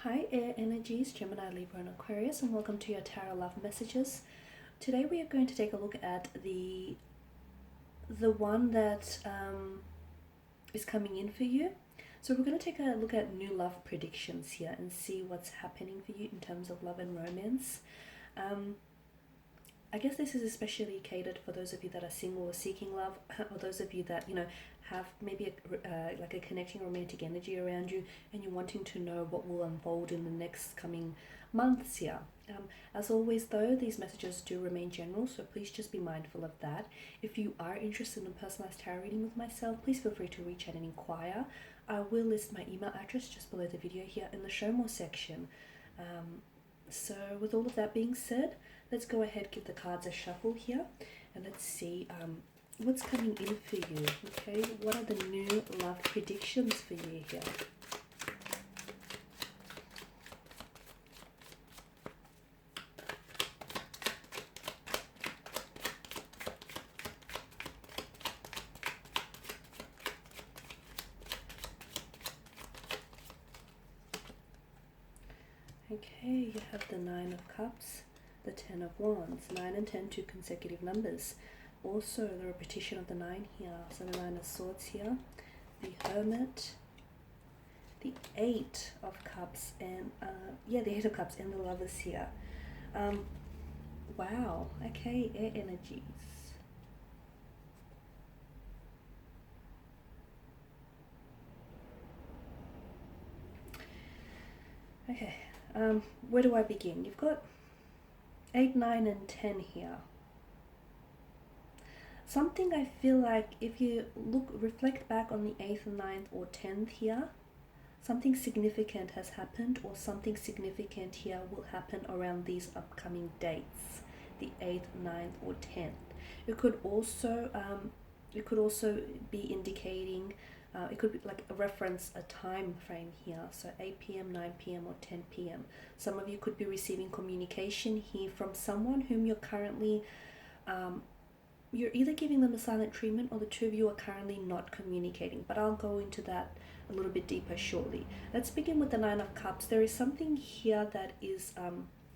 Hi Air Energies, Gemini, Libra and Aquarius, and welcome to your Tarot Love Messages. Today we are going to take a look at the one that is coming in for you. So we're going to take a look at new love predictions here and see what's happening for you in terms of love and romance. I guess this is especially catered for those of you that are single or seeking love, or those of you that, have maybe like a connecting romantic energy around you and you're wanting to know what will unfold in the next coming months here. As always though, these messages do remain general, so please just be mindful of that. If you are interested in a personalized tarot reading with myself, please feel free to reach out and inquire. I will list my email address just below the video here in the show more section. So with all of that being said, let's go ahead, give the cards a shuffle here, and let's see what's coming in for you. Okay, what are the new love predictions for you here? Okay, you have the Nine of Cups, the Ten of Wands. 9 and 10, two consecutive numbers. Also the repetition of the 9 here, so the 9 of Swords here, the Hermit, the 8 of Cups, and the 8 of Cups, and the Lovers here. Wow, okay, air energies. Okay, where do I begin? You've got 8, 9, and 10 here. Something I feel like if you reflect back on the 8th, 9th, or 10th here, something significant has happened, or something significant here will happen around these upcoming dates, the 8th, 9th, or 10th. It could also be indicating, it could be like a reference, a time frame here, so 8 p.m., 9 p.m., or 10 p.m. Some of you could be receiving communication here from someone whom you're currently, you're either giving them a silent treatment, or the two of you are currently not communicating, but I'll go into that a little bit deeper shortly. Let's begin with the 9 of Cups. There is something here that is,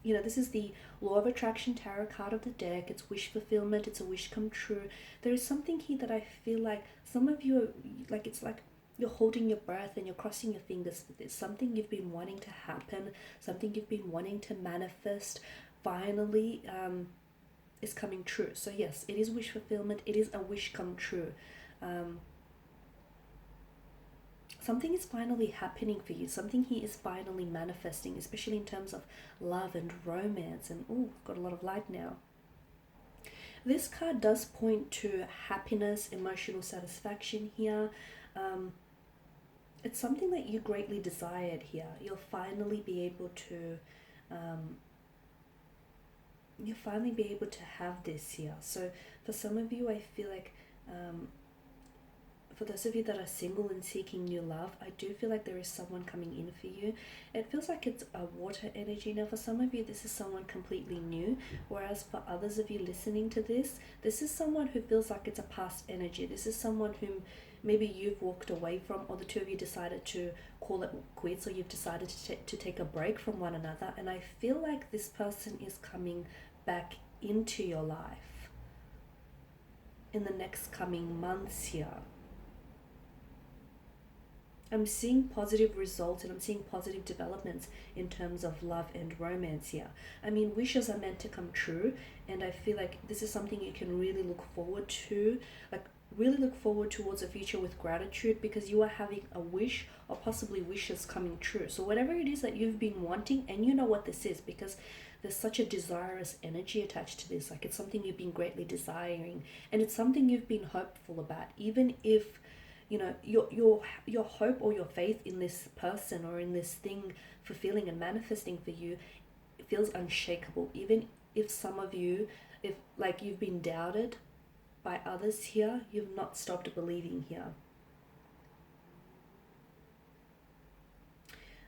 this is the Law of Attraction tarot card of the deck. It's wish fulfillment. It's a wish come true. There is something here that I feel like some of you are, it's like you're holding your breath and you're crossing your fingers for this. Something you've been wanting to happen, something you've been wanting to manifest, finally is coming true. So yes, it is wish fulfillment. It is a wish come true. Something is finally happening for you. Something here is finally manifesting, especially in terms of love and romance. And oh, got a lot of light now. This card does point to happiness, emotional satisfaction here. It's something that you greatly desired here. You'll finally be able to have this here. So for some of you, I feel like for those of you that are single and seeking new love, I do feel like there is someone coming in for you. It feels like it's a water energy. Now for some of you, this is someone completely new, whereas for others of you listening to this, this is someone who feels like it's a past energy. This is someone whom maybe you've walked away from, or the two of you decided to call it quits, or you've decided to take a break from one another. And I feel like this person is coming back into your life in the next coming months here. I'm seeing positive results, and I'm seeing positive developments in terms of love and romance here. I mean, wishes are meant to come true, and I feel like this is something you can really look forward to, really look forward towards a future with gratitude, because you are having a wish, or possibly wishes coming true. So whatever it is that you've been wanting, and you know what this is, because there's such a desirous energy attached to this. Like, it's something you've been greatly desiring, and it's something you've been hopeful about, even if your hope or your faith in this person or in this thing fulfilling and manifesting for you, it feels unshakable. Even if some of you, if like you've been doubted by others here, you've not stopped believing here.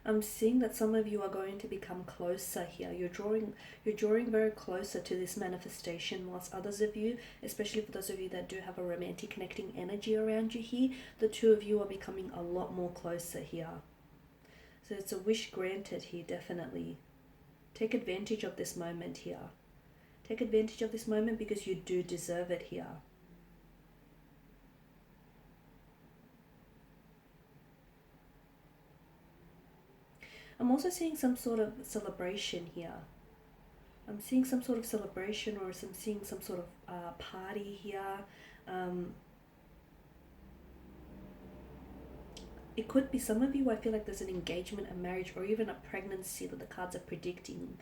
I'm seeing that some of you are going to become closer here. You're drawing very closer to this manifestation, whilst others of you, especially for those of you that do have a romantic connecting energy around you here, the two of you are becoming a lot more closer here. So it's a wish granted here, definitely. Take advantage of this moment here. Take advantage of this moment because you do deserve it here. I'm also seeing some sort of celebration here. I'm seeing some sort of celebration, or I'm seeing some sort of party here. It could be some of you, I feel like there's an engagement, a marriage, or even a pregnancy that the cards are predicting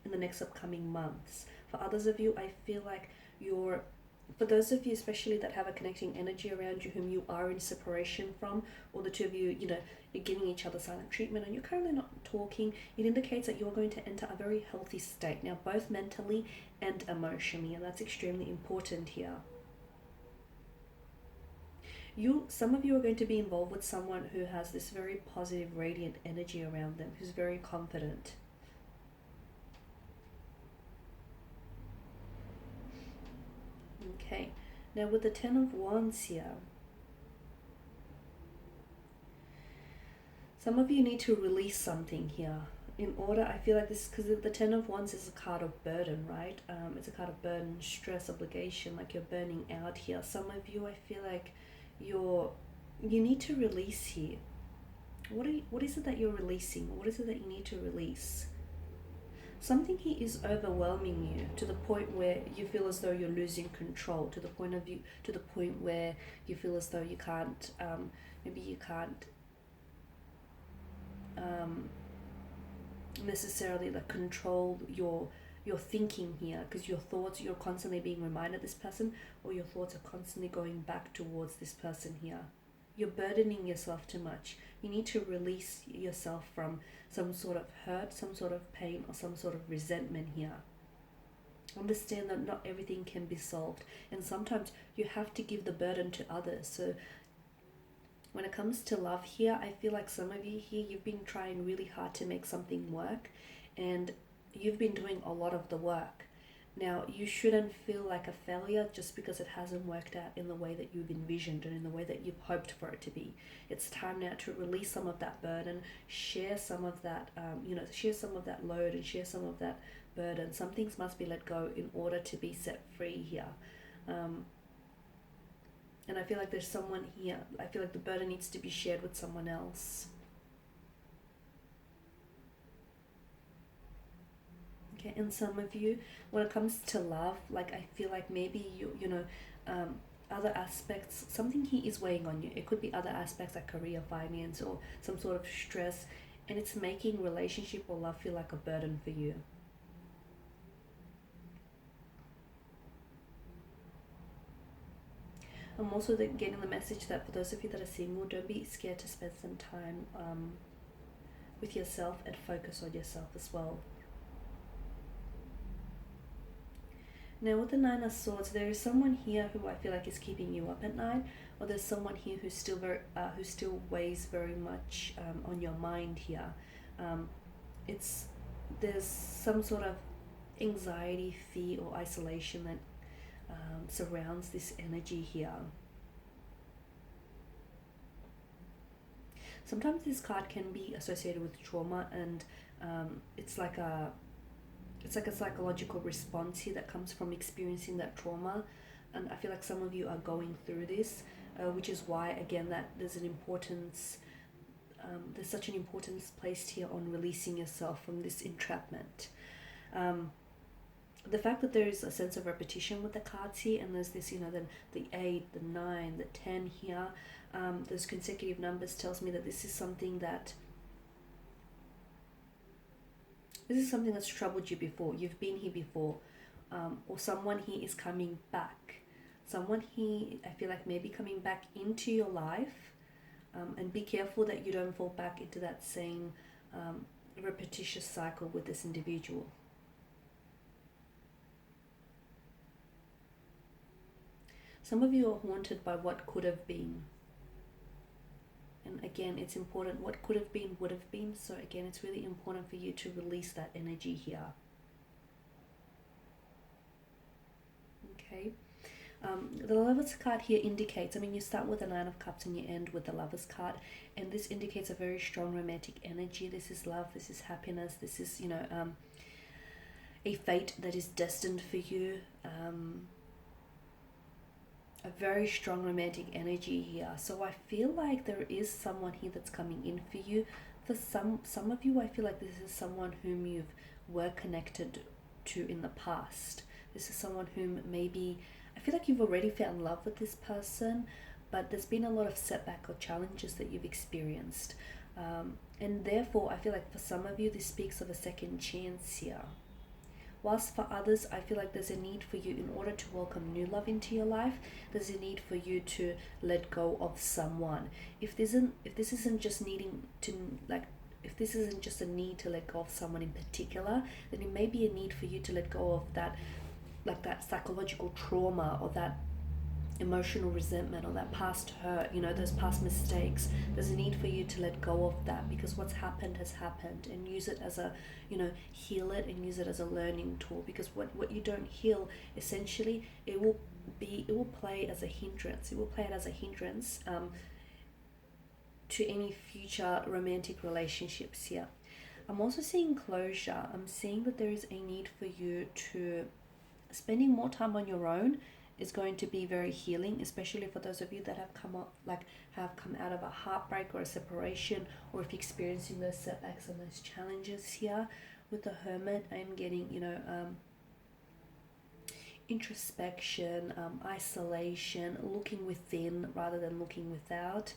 in the next upcoming months. For others of you, I feel like for those of you especially that have a connecting energy around you whom you are in separation from, or the two of you, you're giving each other silent treatment and you're currently not talking, it indicates that you're going to enter a very healthy state now, both mentally and emotionally, and that's extremely important here. Some of you are going to be involved with someone who has this very positive, radiant energy around them, who's very confident. Okay, now with the Ten of Wands here, some of you need to release something here. In order, I feel like this, because the Ten of Wands is a card of burden, right? It's a card of burden, stress, obligation, like you're burning out here. Some of you, I feel like you need to release here. What is it that you're releasing? What is it that you need to release? Something here is overwhelming you to the point where you feel as though you're losing control, to the point where you feel as though you can't, maybe you can't necessarily like control your thinking here, because your thoughts, you're constantly being reminded of this person, or your thoughts are constantly going back towards this person here. You're burdening yourself too much. You need to release yourself from some sort of hurt, some sort of pain, or some sort of resentment here. Understand that not everything can be solved, and sometimes you have to give the burden to others. So when it comes to love here, I feel like some of you here, you've been trying really hard to make something work, and you've been doing a lot of the work. Now, you shouldn't feel like a failure just because it hasn't worked out in the way that you've envisioned and in the way that you've hoped for it to be. It's time now to release some of that burden, share some of that, share some of that load and share some of that burden. Some things must be let go in order to be set free here. And I feel like there's someone here, I feel like the burden needs to be shared with someone else. Okay, and some of you, when it comes to love, like I feel like maybe other aspects, something here is weighing on you. It could be other aspects like career, finance, or some sort of stress, and it's making relationship or love feel like a burden for you. I'm also getting the message that for those of you that are single, don't be scared to spend some time with yourself and focus on yourself as well. Now with the Nine of Swords, there is someone here who I feel like is keeping you up at night, or there's someone here who's still who still weighs very much on your mind here. There's some sort of anxiety, fear, or isolation that surrounds this energy here. Sometimes this card can be associated with trauma, and it's like a psychological response here that comes from experiencing that trauma. And I feel like some of you are going through this, which is why, again, that there's an importance, there's such an importance placed here on releasing yourself from this entrapment. The fact that there is a sense of repetition with the cards here, and there's this, then the 8, the 9, the 10 here, those consecutive numbers tells me that this is something that's troubled you before. You've been here before, or someone here is coming back. Someone here, I feel like, maybe coming back into your life, and be careful that you don't fall back into that same repetitious cycle with this individual. Some of you are haunted by what could have been. And again, it's important. What could have been would have been. So again, it's really important for you to release that energy here. Okay. The Lovers card here indicates, I mean, you start with the Nine of Cups and you end with the Lovers card, and this indicates a very strong romantic energy. This is love, this is happiness, this is, a fate that is destined for you. A very strong romantic energy here. So I feel like there is someone here that's coming in for you. For some of you, I feel like this is someone whom you've were connected to in the past. This is someone whom maybe, I feel like you've already fell in love with this person, but there's been a lot of setback or challenges that you've experienced. And therefore, I feel like for some of you, this speaks of a second chance here. Whilst for others, I feel like there's a need for you, in order to welcome new love into your life, there's a need for you to let go of someone. If this isn't just needing to, like, if this isn't just a need to let go of someone in particular, then it may be a need for you to let go of that, like that psychological trauma or that emotional resentment or that past hurt, those past mistakes. There's a need for you to let go of that, because what's happened has happened, and use it as a, heal it and use it as a learning tool. Because what you don't heal, essentially, it will play as a hindrance. It will play it as a hindrance to any future romantic relationships here. I'm also seeing closure. I'm seeing that there is a need for you to spending more time on your own is going to be very healing, especially for those of you that have come out of a heartbreak or a separation, or if you're experiencing those setbacks and those challenges here. With the Hermit, I'm getting, introspection, isolation, looking within rather than looking without.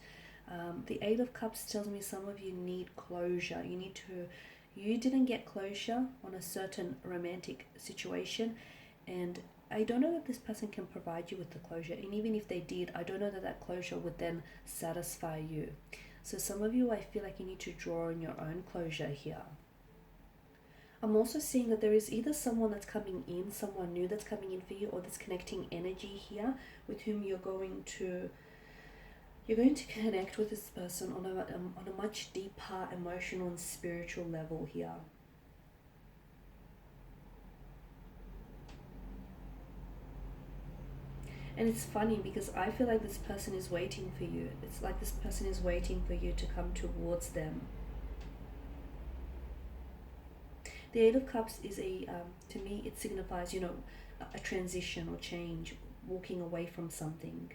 The Eight of Cups tells me some of you need closure. You didn't get closure on a certain romantic situation, and I don't know that this person can provide you with the closure. And even if they did, I don't know that that closure would then satisfy you. So some of you, I feel like you need to draw on your own closure here. I'm also seeing that there is either someone that's coming in, someone new that's coming in for you, or this connecting energy here with whom you're going to connect with this person on a much deeper emotional and spiritual level here. And it's funny because I feel like this person is waiting for you. It's like this person is waiting for you to come towards them. The Eight of Cups is to me, it signifies, a transition or change, walking away from something.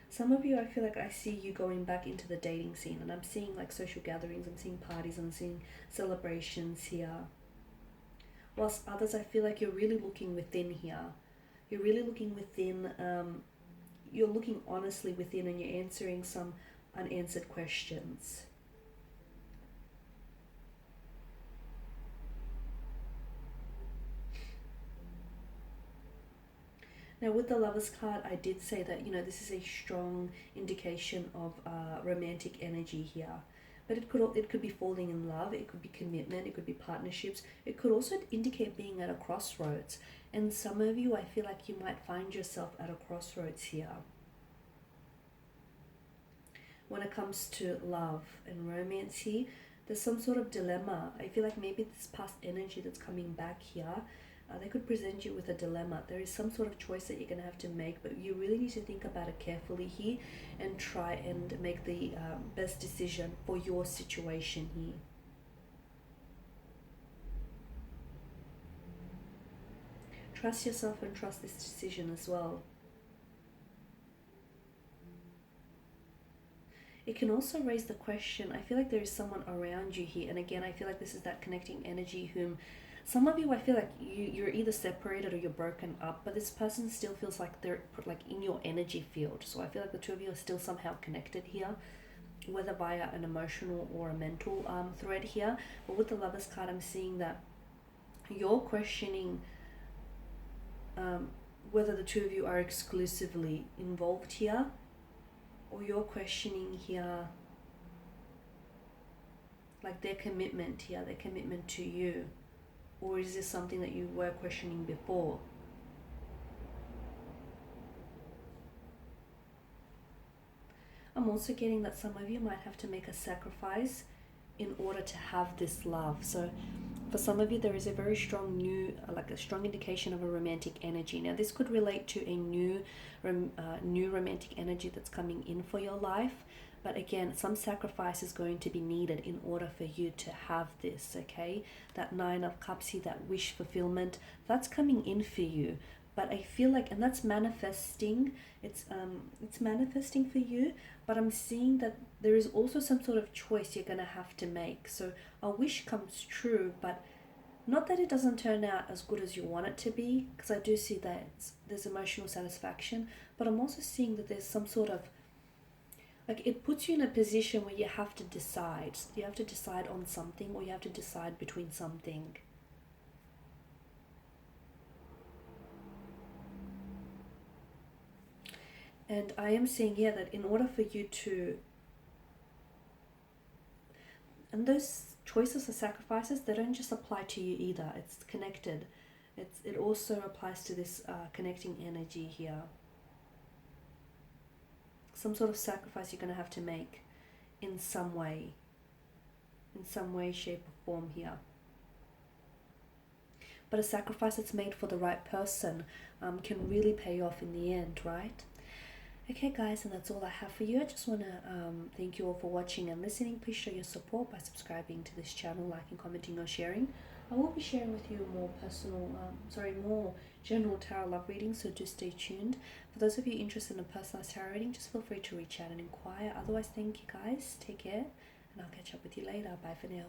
Some of you, I feel like I see you going back into the dating scene, and I'm seeing like social gatherings, I'm seeing parties, I'm seeing celebrations here. Whilst others, I feel like you're really looking within here. You're really looking within, you're looking honestly within, and you're answering some unanswered questions. Now with the Lovers card, I did say that, this is a strong indication of romantic energy here. But it could be falling in love, it could be commitment, it could be partnerships. It could also indicate being at a crossroads. And some of you, I feel like you might find yourself at a crossroads here. When it comes to love and romance here, there's some sort of dilemma. I feel like maybe this past energy that's coming back here, they could present you with a dilemma. There is some sort of choice that you're going to have to make, but you really need to think about it carefully here and try and make the best decision for your situation here. Trust yourself and trust this decision as well. It can also raise the question, I feel like there is someone around you here, and again, I feel like this is that connecting energy whom some of you, I feel like you're either separated or you're broken up, but this person still feels like they're like in your energy field. So I feel like the two of you are still somehow connected here, whether via an emotional or a mental thread here. But with the Lovers card, I'm seeing that you're questioning whether the two of you are exclusively involved here, or you're questioning here like their commitment here, their commitment to you. Or is this something that you were questioning before? I'm I'm also getting that some of you might have to make a sacrifice in order to have this love. So for some of you, there is a very strong like a strong indication of a romantic energy. Now, this could relate to a new romantic energy that's coming in for your life. But again, some sacrifice is going to be needed in order for you to have this, okay? That Nine of Cups here, that wish fulfillment, that's coming in for you. But I feel like, and that's manifesting, it's manifesting for you, but I'm seeing that there is also some sort of choice you're going to have to make. So a wish comes true, but not that it doesn't turn out as good as you want it to be, because I do see that there's emotional satisfaction, but I'm also seeing that there's some sort of, like, it puts you in a position where you have to decide. You have to decide on something, or you have to decide between something. And I am seeing here that in order for you to, and those choices or sacrifices, they don't just apply to you either. It's connected. It also applies to this connecting energy here. Some sort of sacrifice you're going to have to make in some way, shape, or form here. But a sacrifice that's made for the right person can really pay off in the end, right? Okay, guys, and that's all I have for you. I just want to thank you all for watching and listening. Please show your support by subscribing to this channel, liking, commenting, or sharing. I will be sharing with you more more general tarot love readings, so do stay tuned. For those of you interested in a personalized tarot reading, just feel free to reach out and inquire. Otherwise, thank you guys. Take care, and I'll catch up with you later. Bye for now.